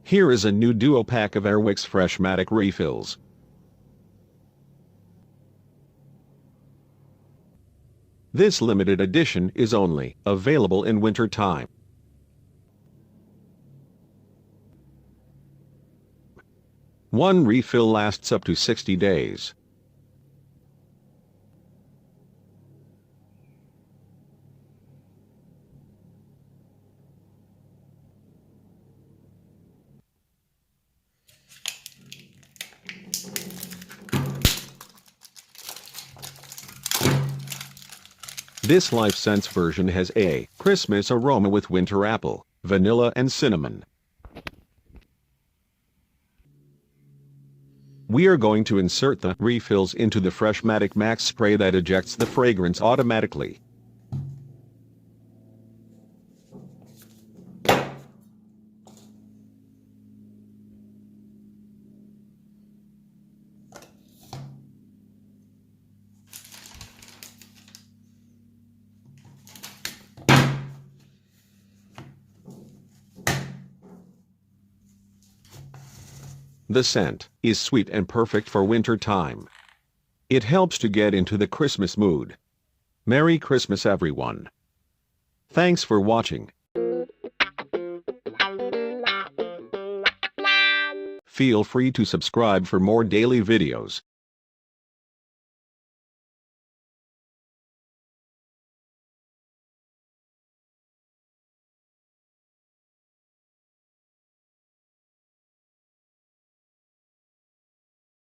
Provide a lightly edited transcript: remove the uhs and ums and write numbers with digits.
Here is a new duo pack of Air Wicks Freshmatic refills. This limited edition is only available in winter time. One refill lasts up to 60 days. This Life Scents version has a Christmas aroma with winter apple, vanilla and cinnamon. We are going to insert the refills into the Freshmatic Max spray that ejects the fragrance automatically. The scent is sweet and perfect for winter time. It helps to get into the Christmas mood. Merry Christmas, everyone. Thanks for watching. Feel free to subscribe for more daily videos.